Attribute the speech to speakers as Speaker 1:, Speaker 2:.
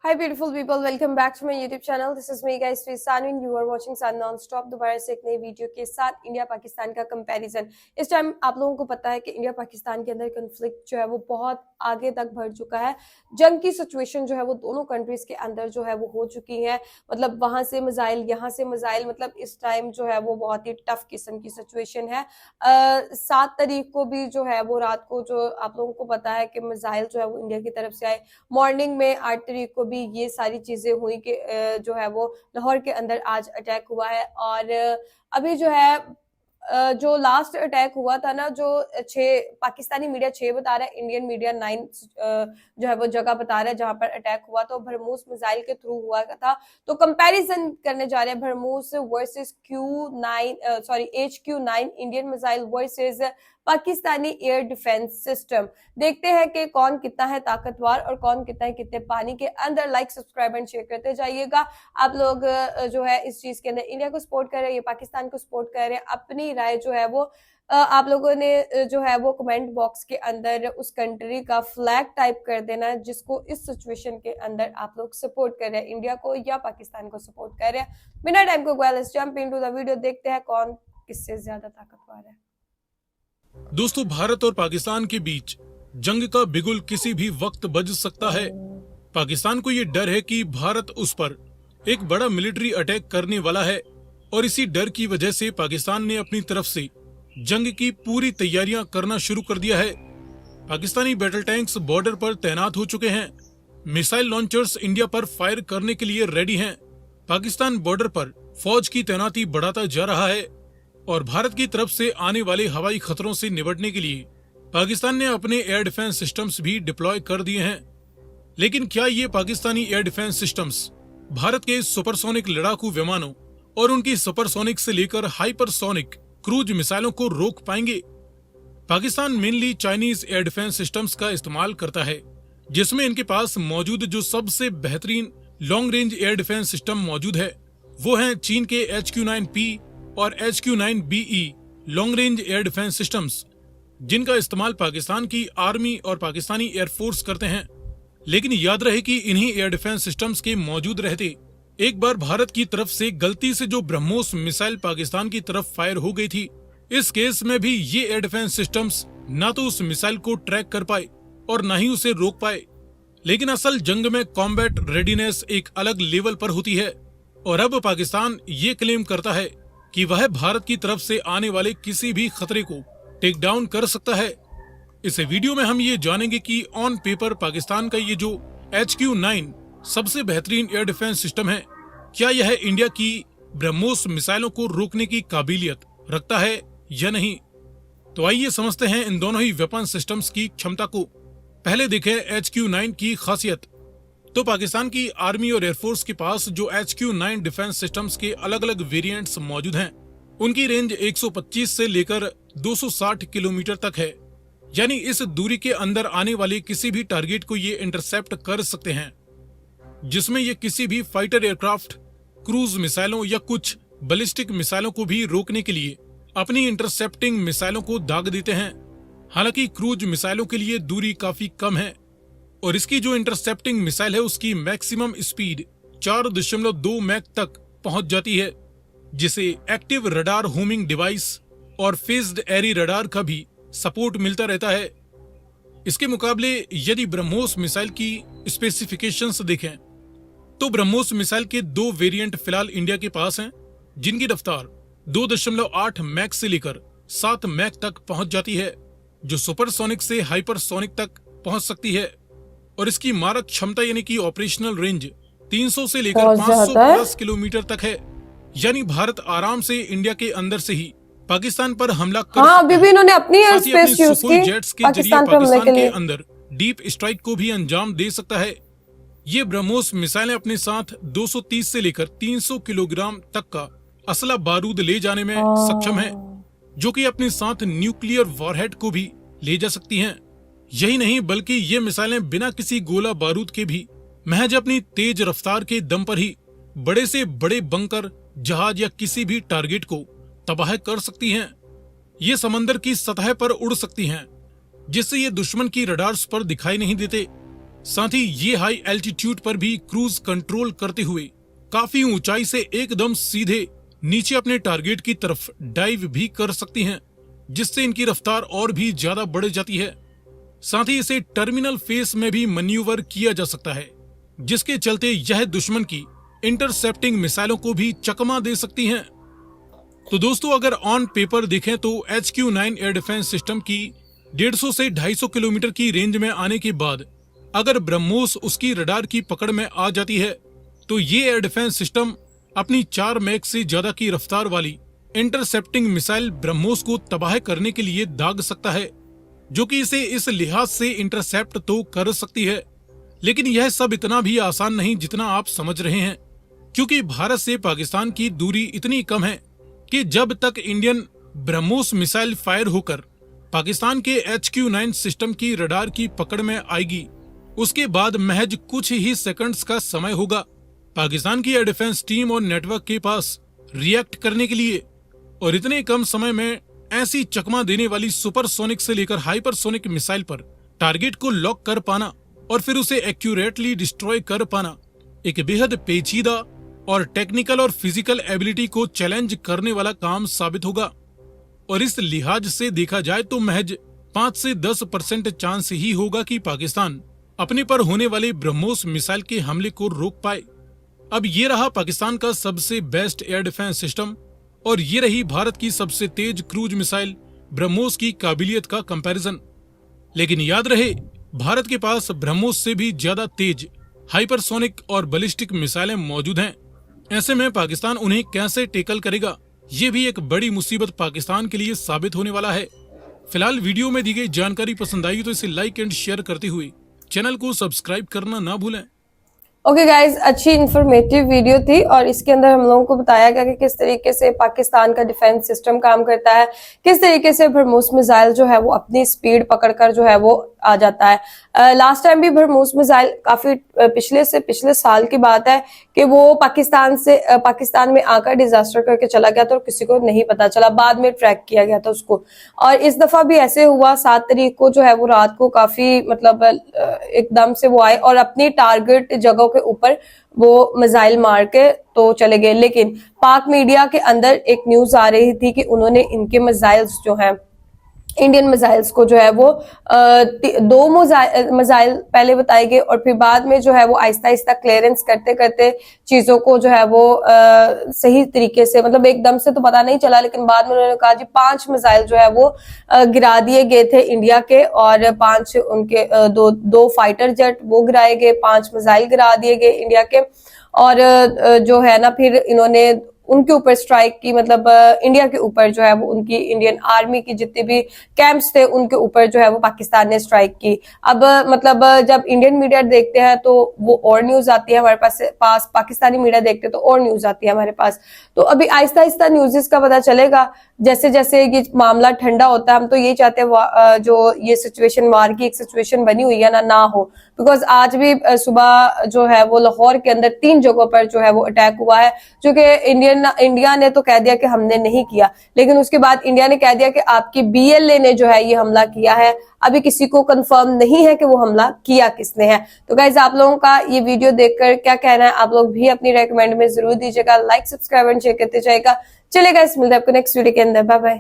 Speaker 1: Hi beautiful people, welcome back to my YouTube channel. This is me guys, Sanu and you are watching Sun Non-Stop. दोबारा से एक नई video के साथ India Pakistan का comparison. इस टाइम आप लोगों को पता है कि इंडिया पाकिस्तान के अंदर कन्फ्लिक्ट जो है वो बहुत आगे तक बढ़ चुका है। जंग की सिचुएशन जो है वो दोनों कंट्रीज के अंदर जो है वो हो चुकी है। मतलब वहां से मिसाइल, यहाँ से मिसाइल, मतलब इस टाइम जो है वो बहुत ही टफ किस्म की सिचुएशन है। 7 तारीख को भी जो है वो रात को जो आप लोगों को पता है कि मिसाइल जो है वो इंडिया की तरफ से आए। मॉर्निंग में 8 तारीख को भी ये सारी चीजें हुई कि जो है वो लाहौर के अंदर आज अटैक हुआ है। और अभी जो है जो लास्ट अटैक हुआ था ना, जो 6 पाकिस्तानी मीडिया 6 बता रहा है, इंडियन मीडिया 9 जो है वो जगह बता रहा है जहां पर अटैक हुआ, तो भरमूस मिसाइल के थ्रू हुआ था। तो कंपैरिजन करने जा रहे हैं BrahMos versus HQ9 Indian missile versus Pakistani air defence system. देखते हैं कि कौन कितना है ताकतवर और कौन कितना है कितने पानी के अंदर। लाइक, सब्सक्राइब एंड शेयर करते जाइएगा। आप लोग जो है इस चीज के अंदर इंडिया को सपोर्ट कर रहे हैं या पाकिस्तान को सपोर्ट कर रहे हैं, अपनी राय जो है वो आप लोगों ने जो है वो कमेंट बॉक्स के अंदर उस कंट्री का फ्लैग टाइप कर देना है जिसको इस सिचुएशन के अंदर आप लोग सपोर्ट कर रहे हैं, इंडिया को या पाकिस्तान को सपोर्ट कर रहे हैं। बिना टाइम को let's jump into the video, देखते हैं कौन किससे ज्यादा ताकतवर है।
Speaker 2: दोस्तों, भारत और पाकिस्तान के बीच जंग का बिगुल किसी भी वक्त बज सकता है। पाकिस्तान को ये डर है कि भारत उस पर एक बड़ा मिलिट्री अटैक करने वाला है और इसी डर की वजह से पाकिस्तान ने अपनी तरफ से जंग की पूरी तैयारियां करना शुरू कर दिया है। पाकिस्तानी बैटल टैंक्स बॉर्डर पर तैनात हो चुके हैं। मिसाइल लॉन्चर्स इंडिया पर फायर करने के लिए रेडी हैं। पाकिस्तान बॉर्डर पर फौज की तैनाती बढ़ाता जा रहा है और भारत की तरफ से आने वाले हवाई खतरों से निपटने के लिए पाकिस्तान ने अपने एयर डिफेंस सिस्टम्स भी डिप्लॉय कर दिए हैं। लेकिन क्या ये Pakistani air defence systems Bharat के सुपरसोनिक लड़ाकू विमानों और उनकी सुपरसोनिक से लेकर हाइपरसोनिक क्रूज मिसाइलों को रोक पाएंगे? Pakistan mainly Chinese air defence systems का इस्तेमाल करता है, जिसमें इनके पास मौजूद जो सबसे बेहतरीन long range air defence system मौजूद है वो है चीन के HQ9P और HQ9BE long range air defence systems, जिनका इस्तेमाल पाकिस्तान की आर्मी और पाकिस्तानी एयरफोर्स करते हैं। लेकिन याद रहे कि इन्हीं एयर डिफेंस सिस्टम्स के मौजूद रहते एक बार भारत की तरफ से गलती से जो ब्रह्मोस मिसाइल पाकिस्तान की तरफ फायर हो गई थी, इस केस में भी ये एयर डिफेंस सिस्टम्स ना तो उस मिसाइल को ट्रैक कर पाए और न ही उसे रोक पाए। लेकिन असल जंग में कॉम्बैट रेडीनेस एक अलग लेवल पर होती है और अब पाकिस्तान ये क्लेम करता है कि वह भारत की तरफ से आने वाले किसी भी खतरे को टेक डाउन कर सकता है। इस वीडियो में हम ये जानेंगे कि ऑन पेपर पाकिस्तान का ये जो HQ9 सबसे बेहतरीन एयर डिफेंस सिस्टम है, क्या यह इंडिया की ब्रह्मोस मिसाइलों को रोकने की काबिलियत रखता है या नहीं। तो आइए समझते हैं इन दोनों ही वेपन सिस्टम्स की क्षमता को। पहले देखें HQ9 की खासियत। तो पाकिस्तान की आर्मी और एयरफोर्स के पास जो HQ9 डिफेंस सिस्टम्स के अलग अलग वेरिएंट्स मौजूद हैं, उनकी रेंज 125 से लेकर 260 किलोमीटर तक है। यानी इस दूरी के अंदर आने वाले किसी भी टारगेट को ये इंटरसेप्ट कर सकते हैं, जिसमें ये किसी भी फाइटर एयरक्राफ्ट, क्रूज मिसाइलों या कुछ बैलिस्टिक मिसाइलों को भी रोकने के लिए अपनी इंटरसेप्टिंग मिसाइलों को दाग देते हैं। हालांकि क्रूज मिसाइलों के लिए दूरी काफी कम है और इसकी जो इंटरसेप्टिंग मिसाइल है उसकी मैक्सिमम स्पीड 4.2 मैक तक पहुंच जाती है, जिसे एक्टिव रडार होमिंग डिवाइस और फेज्ड एरी रडार का भी सपोर्ट मिलता रहता है। इसके मुकाबले यदि ब्रह्मोस मिसाइल की स्पेसिफिकेशंस देखें तो ब्रह्मोस मिसाइल के 2 वेरिएंट फिलहाल इंडिया के पास हैं, जिनकी रफ्तार 2.8 मैक से लेकर 7 मैक तक पहुंच जाती है, जो सुपरसोनिक से हाइपरसोनिक तक पहुंच सकती है। और इसकी मारक क्षमता यानी कि ऑपरेशनल रेंज 300 से लेकर 550 किलोमीटर तक है। यानी भारत आराम से इंडिया के अंदर से ही पाकिस्तान पर हमला कर सकता है।
Speaker 1: अभी भी इन्होंने अपनी एयर स्पेस यूज की
Speaker 2: जेट्स के जरिए पाकिस्तान के अंदर डीप स्ट्राइक को भी अंजाम दे सकता है। ये ब्रह्मोस मिसाइलें अपने साथ 230 से लेकर 300 किलोग्राम तक का असला बारूद ले जाने में सक्षम है, जो कि अपने साथ न्यूक्लियर वॉरहेड को भी ले जा सकती हैं। यही नहीं बल्कि ये मिसाइलें बिना किसी गोला बारूद के भी महज अपनी तेज रफ्तार के दम पर ही बड़े से बड़े बंकर, जहाज या किसी भी टारगेट को तबाह कर सकती हैं। ये समंदर की सतह पर उड़ सकती हैं, जिससे ये दुश्मन की रडार्स पर दिखाई नहीं देते। साथ ही ये हाई एल्टीट्यूड पर भी क्रूज कंट्रोल करते हुए काफी ऊंचाई से एकदम सीधे नीचे अपने टारगेट की तरफ डाइव भी कर सकती हैं, जिससे इनकी रफ्तार और भी ज्यादा बढ़ जाती है। साथ ही इसे टर्मिनल फेस में भी मैन्यूवर किया जा सकता है, जिसके चलते यह दुश्मन की इंटरसेप्टिंग मिसाइलों को भी चकमा दे सकती हैं। तो दोस्तों, अगर ऑन पेपर देखें तो HQ-9 एयर डिफेंस सिस्टम की 150 से 250 किलोमीटर की रेंज में आने के बाद अगर ब्रह्मोस उसकी रडार की पकड़ में आ जाती है तो ये एयर डिफेंस सिस्टम अपनी 4 मैक से ज्यादा की रफ्तार वाली इंटरसेप्टिंग मिसाइल ब्रह्मोस को तबाह करने के लिए दाग सकता है, जो कि इसे इस लिहाज से इंटरसेप्ट तो कर सकती है। लेकिन यह सब इतना भी आसान नहीं जितना आप समझ रहे हैं, क्योंकि भारत से पाकिस्तान की दूरी इतनी कम है कि जब तक इंडियन ब्रह्मोस मिसाइल फायर होकर पाकिस्तान के HQ-9 सिस्टम की रडार की पकड़ में आएगी, उसके बाद महज कुछ ही सेकंड्स का समय होगा पाकिस्तान की एयर डिफेंस टीम और नेटवर्क के पास रिएक्ट करने के लिए। और इतने कम समय में ऐसी चकमा देने वाली सुपरसोनिक से लेकर हाइपरसोनिक मिसाइल पर टारगेट को लॉक कर पाना और फिर उसे एक्यूरेटली डिस्ट्रॉय कर पाना एक बेहद पेचीदा और टेक्निकल और फिजिकल एबिलिटी को चैलेंज करने वाला काम साबित होगा। और इस लिहाज से देखा जाए तो महज 5 से 10% चांस ही होगा कि पाकिस्तान अपने पर होने वाले ब्रह्मोस मिसाइल के हमले को रोक पाए। अब ये रहा पाकिस्तान का सबसे बेस्ट एयर डिफेंस सिस्टम और ये रही भारत की सबसे तेज क्रूज मिसाइल ब्रह्मोस की काबिलियत का कंपैरिजन। लेकिन याद रहे, भारत के पास ब्रह्मोस से भी ज्यादा तेज हाइपरसोनिक और बैलिस्टिक मिसाइलें मौजूद हैं। ऐसे में पाकिस्तान उन्हें कैसे टेकल करेगा, ये भी एक बड़ी मुसीबत पाकिस्तान के लिए साबित होने वाला है। फिलहाल वीडियो में दी गई जानकारी पसंद आई तो इसे लाइक एंड शेयर करते हुए चैनल को सब्सक्राइब करना ना भूलें।
Speaker 1: ओके गाइज, अच्छी इंफॉर्मेटिव वीडियो थी और इसके अंदर हम लोगों को बताया गया कि किस तरीके से पाकिस्तान का डिफेंस सिस्टम काम करता है, किस तरीके से ब्रह्मोस मिसाइल जो है वो अपनी स्पीड पकड़कर जो है वो आ जाता है। लास्ट टाइम भी ब्रह्मोस मिसाइल काफी पिछले साल की बात है कि वो पाकिस्तान में आकर डिजास्टर करके चला गया था और किसी को नहीं पता चला, बाद में ट्रैक किया गया था उसको। और इस दफा भी ऐसे हुआ, 7 तारीख को जो है वो रात को काफी मतलब एकदम से वो आए और अपनी टारगेट जगहों के ऊपर वो मिसाइल मार के तो चले गए। लेकिन पाक मीडिया के अंदर एक न्यूज आ रही थी कि उन्होंने इनके मिसाइल्स जो हैं, इंडियन मिसाइल्स को जो है वो 2 मिसाइल पहले बताए गए और फिर बाद में जो है वो आहिस्ता आहिस्ता क्लियरेंस करते करते चीजों को जो है वो सही तरीके से, मतलब एकदम से तो पता नहीं चला, लेकिन बाद में उन्होंने कहा जी 5 मिसाइल जो है वो गिरा दिए गए थे इंडिया के और 5 उनके 2 फाइटर जेट वो गिराए गए, 5 मिसाइल गिरा दिए गए इंडिया के। और जो है ना फिर इन्होंने उनके ऊपर स्ट्राइक की, मतलब इंडिया के ऊपर जो है वो उनकी इंडियन आर्मी की जितने भी कैंप्स थे उनके ऊपर जो है वो पाकिस्तान ने स्ट्राइक की। अब मतलब जब इंडियन मीडिया देखते हैं तो वो और न्यूज आती है हमारे पास, पाकिस्तानी मीडिया देखते हैं तो और न्यूज आती है हमारे पास। तो अभी आहिस्ता आहिस्ता न्यूज़ का पता चलेगा, जैसे जैसे ये मामला ठंडा होता है। हम तो यही चाहते हैं जो ये सिचुएशन वार की एक सिचुएशन बनी हुई है ना हो, बिकॉज आज भी सुबह जो है वो लाहौर के अंदर 3 जगहों पर जो है वो अटैक हुआ है, जो कि इंडिया ने तो कह दिया कि हमने नहीं किया, लेकिन उसके बाद इंडिया ने कह दिया कि आपकी BLA ने जो है ये हमला किया है। अभी किसी को कंफर्म नहीं है कि वो हमला किया किसने है। तो गाइज, आप लोगों का ये वीडियो देखकर क्या कहना है, आप लोग भी अपनी रेकमेंड में जरूर दीजिएगा, लाइक सब्सक्राइब एंड शेयर करते जाएगा। चलेगा, इस मिलते हैं आपको नेक्स्ट वीडियो के अंदर। Bye bye.